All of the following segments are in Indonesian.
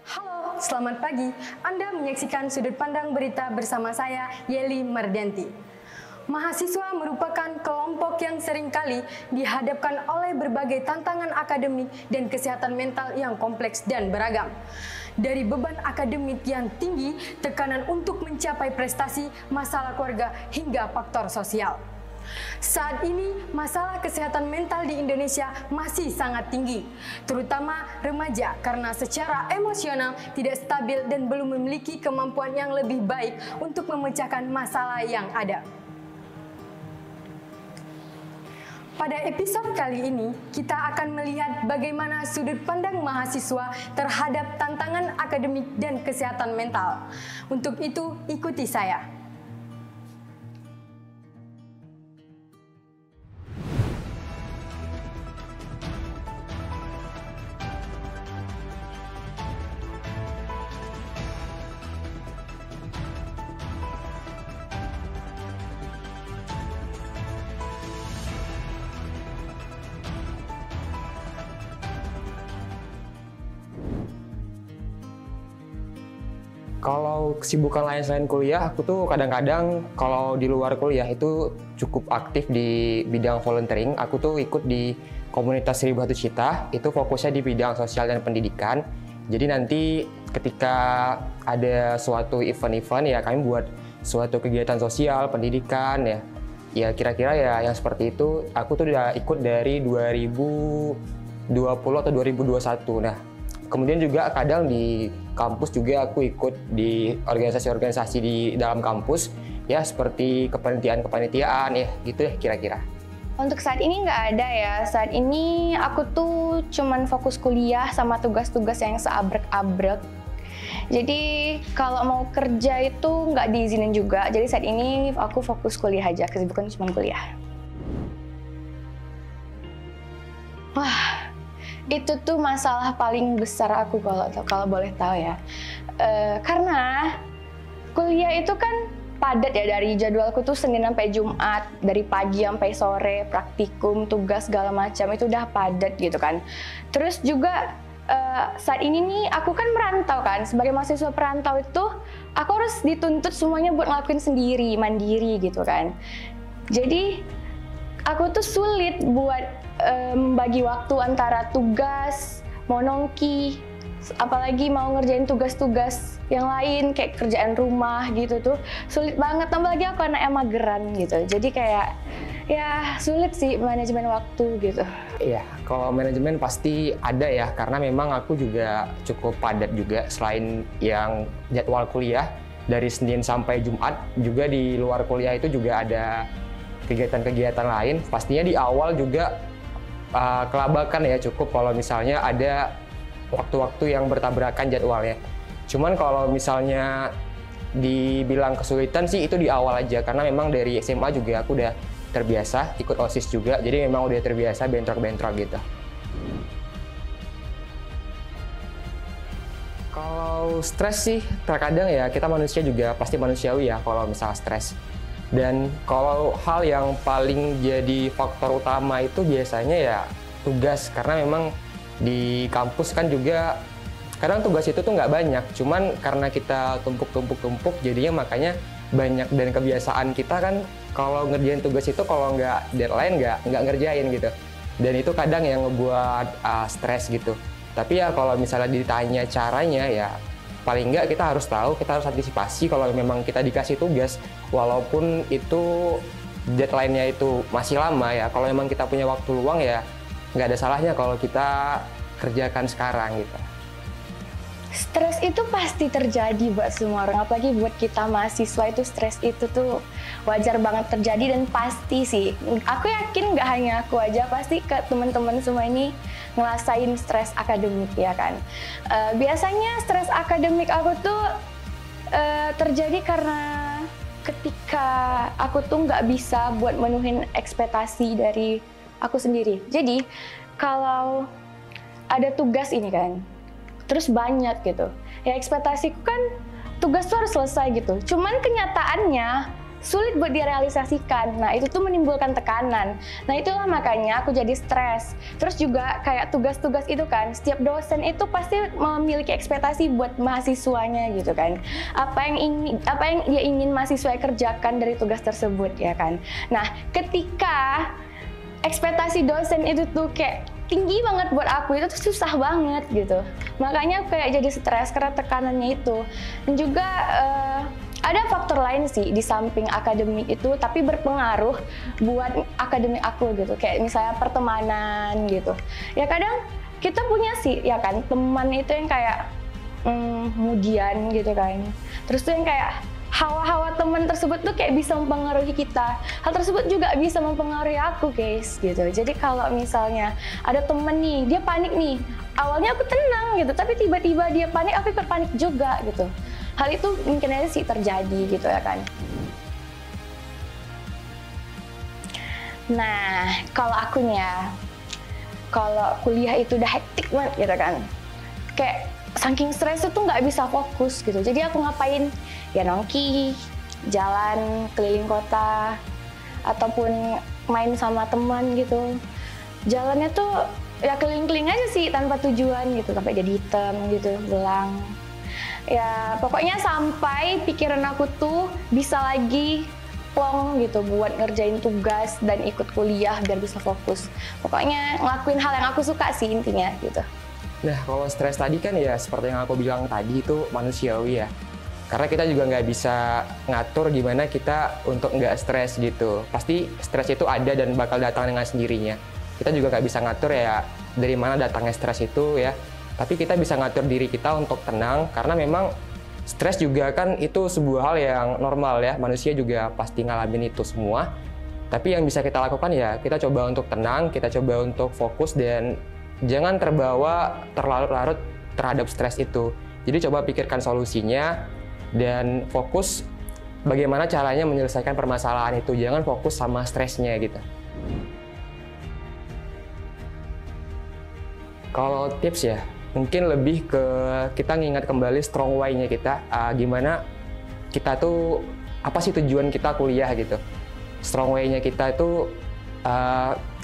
Halo, selamat pagi. Anda menyaksikan Sudut Pandang Berita bersama saya, Yeli Mardianti. Mahasiswa merupakan kelompok yang seringkali dihadapkan oleh berbagai tantangan akademik dan kesehatan mental yang kompleks dan beragam. Dari beban akademik yang tinggi, tekanan untuk mencapai prestasi, masalah keluarga, hingga faktor sosial. Saat ini, masalah kesehatan mental di Indonesia masih sangat tinggi, terutama remaja karena secara emosional tidak stabil dan belum memiliki kemampuan yang lebih baik untuk memecahkan masalah yang ada. Pada episode kali ini, kita akan melihat bagaimana sudut pandang mahasiswa terhadap tantangan akademik dan kesehatan mental. Untuk itu, ikuti saya. Kalau kesibukan lain selain kuliah, aku tuh kadang-kadang kalau di luar kuliah itu cukup aktif di bidang volunteering. Aku tuh ikut di komunitas 1001 Cita, itu fokusnya di bidang sosial dan pendidikan. Jadi nanti ketika ada suatu event-event ya kami buat suatu kegiatan sosial, pendidikan ya kira-kira ya yang seperti itu. Aku tuh udah ikut dari 2020 atau 2021. Nah, kemudian juga kadang di kampus juga aku ikut di organisasi-organisasi di dalam kampus ya seperti kepanitiaan ya gitu ya kira-kira. Untuk saat ini nggak ada ya. Saat ini aku tuh cuman fokus kuliah sama tugas-tugas yang seabrek-abrek. Jadi kalau mau kerja itu nggak diizinin juga. Jadi saat ini aku fokus kuliah aja, kesibukan cuma kuliah. Wah, itu tuh masalah paling besar aku kalau boleh tahu ya. Karena kuliah itu kan padat ya, dari jadwalku tuh Senin sampai Jumat, dari pagi sampai sore, praktikum, tugas segala macam itu udah padat gitu kan. Terus juga saat ini nih aku kan merantau kan, sebagai mahasiswa perantau itu aku harus dituntut semuanya buat ngelakuin sendiri, mandiri gitu kan. Jadi aku tuh sulit buat membagi waktu antara tugas, mau nongki, apalagi mau ngerjain tugas-tugas yang lain kayak kerjaan rumah gitu tuh sulit banget. Tambah lagi aku anaknya mageran gitu, jadi kayak ya sulit sih manajemen waktu gitu. Iya, kalau manajemen pasti ada ya, karena memang aku juga cukup padat juga. Selain yang jadwal kuliah dari Senin sampai Jumat, juga di luar kuliah itu juga ada kegiatan-kegiatan lain. Pastinya di awal juga kelabakan ya, cukup kalau misalnya ada waktu-waktu yang bertabrakan jadwalnya. Cuman kalau misalnya dibilang kesulitan sih itu di awal aja, karena memang dari SMA juga aku udah terbiasa ikut OSIS juga, jadi memang udah terbiasa bentrok-bentrok gitu. Kalau stres sih terkadang ya, kita manusia juga pasti manusiawi ya kalau misalnya stres. Dan kalau hal yang paling jadi faktor utama itu biasanya ya tugas, karena memang di kampus kan juga kadang tugas itu tuh nggak banyak, cuman karena kita tumpuk jadinya makanya banyak, dan kebiasaan kita kan kalau ngerjain tugas itu kalau nggak deadline nggak ngerjain gitu, dan itu kadang yang ngebuat stres gitu. Tapi ya kalau misalnya ditanya caranya ya paling nggak kita harus tahu, kita harus antisipasi kalau memang kita dikasih tugas, walaupun itu deadline-nya itu masih lama ya, kalau memang kita punya waktu luang ya nggak ada salahnya kalau kita kerjakan sekarang gitu. Stres itu pasti terjadi buat semua orang, apalagi buat kita mahasiswa itu stres itu tuh wajar banget terjadi dan pasti sih. Aku yakin nggak hanya aku aja, pasti ke teman-teman semua ini ngerasain stres akademik ya kan. Biasanya stres akademik aku tuh terjadi karena ketika aku tuh nggak bisa buat menuhin ekspektasi dari aku sendiri. Jadi kalau ada tugas ini kan, terus banyak gitu, ya ekspektasiku kan tugas tuh harus selesai gitu. Cuman kenyataannya sulit buat direalisasikan. Nah, itu tuh menimbulkan tekanan. Nah, itulah makanya aku jadi stres. Terus juga kayak tugas-tugas itu kan, setiap dosen itu pasti memiliki ekspektasi buat mahasiswanya gitu kan. Apa yang dia ingin mahasiswa kerjakan dari tugas tersebut ya kan. Nah, ketika ekspektasi dosen itu tuh kayak tinggi banget buat aku, itu tuh susah banget gitu. Makanya kayak jadi stres karena tekanannya itu. Dan juga ada faktor lain sih di samping akademik itu, tapi berpengaruh buat akademik aku gitu. Kayak misalnya pertemanan gitu. Ya kadang kita punya sih ya kan teman itu yang kayak kemudian gitu kan. Terus tuh yang kayak hawa-hawa teman tersebut tuh kayak bisa mempengaruhi kita. Hal tersebut juga bisa mempengaruhi aku guys gitu. Jadi kalau misalnya ada temen nih, dia panik nih, awalnya aku tenang gitu, tapi tiba-tiba dia panik, aku ikut panik juga gitu. Hal itu mungkin aja sih terjadi gitu ya kan. Nah, kalau aku nih ya, kalau kuliah itu udah hektik banget gitu kan, kayak saking stres itu nggak bisa fokus gitu. Jadi aku ngapain? Ya nongki, jalan keliling kota, ataupun main sama teman gitu. Jalannya tuh ya keliling-keliling aja sih tanpa tujuan gitu, sampai jadi hitam gitu, belang. Ya pokoknya sampai pikiran aku tuh bisa lagi plong gitu buat ngerjain tugas dan ikut kuliah biar bisa fokus. Pokoknya ngelakuin hal yang aku suka sih intinya gitu. Nah, kalau stres tadi kan ya seperti yang aku bilang tadi itu manusiawi ya. Karena kita juga nggak bisa ngatur gimana kita untuk nggak stres gitu. Pasti stres itu ada dan bakal datang dengan sendirinya. Kita juga nggak bisa ngatur ya dari mana datangnya stres itu ya. Tapi kita bisa ngatur diri kita untuk tenang, karena memang stres juga kan itu sebuah hal yang normal ya. Manusia juga pasti ngalamin itu semua. Tapi yang bisa kita lakukan ya kita coba untuk tenang, kita coba untuk fokus dan jangan terbawa terlarut-larut terhadap stres itu. Jadi coba pikirkan solusinya dan fokus bagaimana caranya menyelesaikan permasalahan itu. Jangan fokus sama stresnya gitu. Kalau tips ya, mungkin lebih ke kita ngingat kembali strong why-nya kita. Gimana kita tuh, apa sih tujuan kita kuliah gitu. Strong why-nya kita itu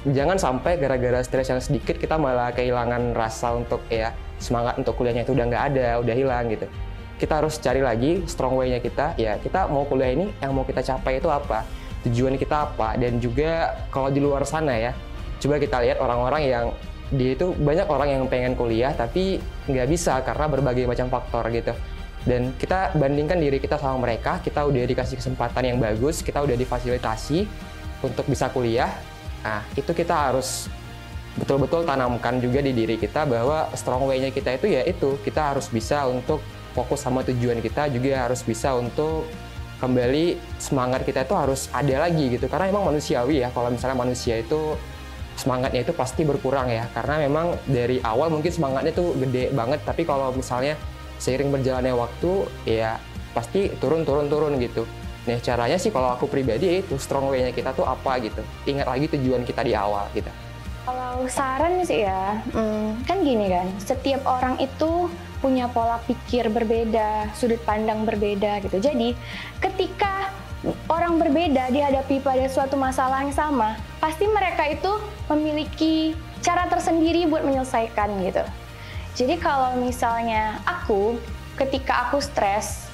jangan sampai gara-gara stres yang sedikit kita malah kehilangan rasa untuk ya semangat untuk kuliahnya itu udah nggak ada, udah hilang gitu. Kita harus cari lagi strong way-nya kita, ya kita mau kuliah ini yang mau kita capai itu apa, tujuan kita apa, dan juga kalau di luar sana ya, coba kita lihat orang-orang yang dia itu banyak orang yang pengen kuliah tapi nggak bisa karena berbagai macam faktor gitu. Dan kita bandingkan diri kita sama mereka, kita udah dikasih kesempatan yang bagus, kita udah difasilitasi untuk bisa kuliah. Nah, itu kita harus betul-betul tanamkan juga di diri kita bahwa strong way-nya kita itu ya itu, kita harus bisa untuk fokus sama tujuan kita, juga harus bisa untuk kembali semangat kita itu harus ada lagi gitu. Karena memang manusiawi ya, kalau misalnya manusia itu semangatnya itu pasti berkurang ya. Karena memang dari awal mungkin semangatnya tuh gede banget, tapi kalau misalnya seiring berjalannya waktu ya pasti turun gitu. Nah caranya sih kalau aku pribadi itu strong way-nya kita tuh apa gitu. Ingat lagi tujuan kita di awal gitu. Kalau saran sih ya, kan gini kan, setiap orang itu punya pola pikir berbeda, sudut pandang berbeda gitu. Jadi ketika orang berbeda dihadapi pada suatu masalah yang sama, pasti mereka itu memiliki cara tersendiri buat menyelesaikan gitu. Jadi kalau misalnya aku, ketika aku stres,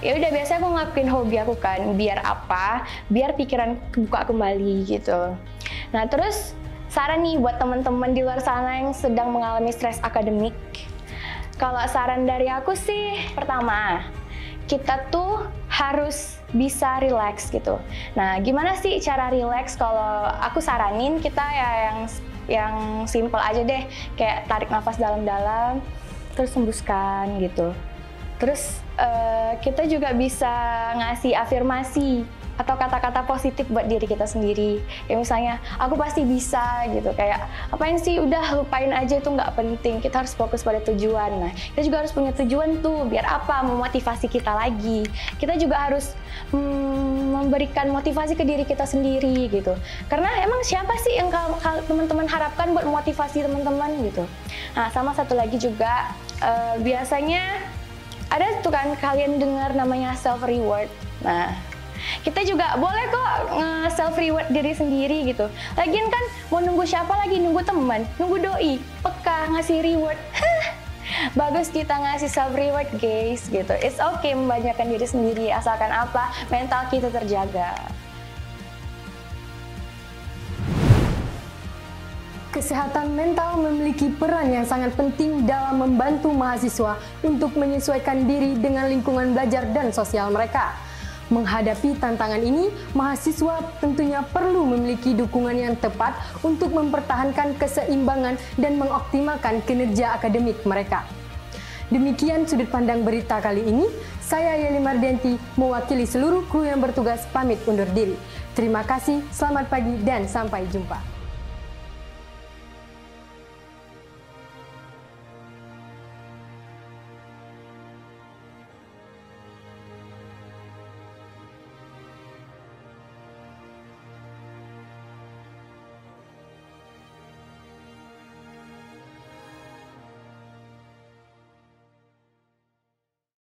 ya udah biasanya aku ngelakuin hobi aku kan, biar apa? Biar pikiran kebuka kembali gitu. Nah terus saran nih buat teman-teman di luar sana yang sedang mengalami stres akademik. Kalau saran dari aku sih, pertama, kita tuh harus bisa relax gitu. Nah, gimana sih cara relax? Kalau aku saranin kita ya yang simple aja deh, kayak tarik nafas dalam-dalam, terus hembuskan gitu. Terus kita juga bisa ngasih afirmasi atau kata-kata positif buat diri kita sendiri. Ya misalnya, aku pasti bisa gitu. Kayak, apain sih, udah lupain aja itu nggak penting. Kita harus fokus pada tujuan. Nah, kita juga harus punya tujuan tuh. Biar apa? Memotivasi kita lagi. Kita juga harus memberikan motivasi ke diri kita sendiri gitu. Karena emang siapa sih yang teman-teman harapkan buat motivasi teman-teman gitu. Nah, sama satu lagi juga, biasanya ada tuh kan kalian dengar namanya self reward. Nah, Kita juga boleh kok self reward diri sendiri gitu. Lagian kan mau nunggu siapa lagi? Nunggu teman, nunggu doi, peka ngasih reward. Bagus kita ngasih self reward guys gitu. It's okay membanyakan diri sendiri asalkan apa? Mental kita terjaga. Kesehatan mental memiliki peran yang sangat penting dalam membantu mahasiswa untuk menyesuaikan diri dengan lingkungan belajar dan sosial mereka. Menghadapi tantangan ini, mahasiswa tentunya perlu memiliki dukungan yang tepat untuk mempertahankan keseimbangan dan mengoptimalkan kinerja akademik mereka. Demikian sudut pandang berita kali ini. Saya Yeli Mardianti, mewakili seluruh kru yang bertugas pamit undur diri. Terima kasih, selamat pagi, dan sampai jumpa.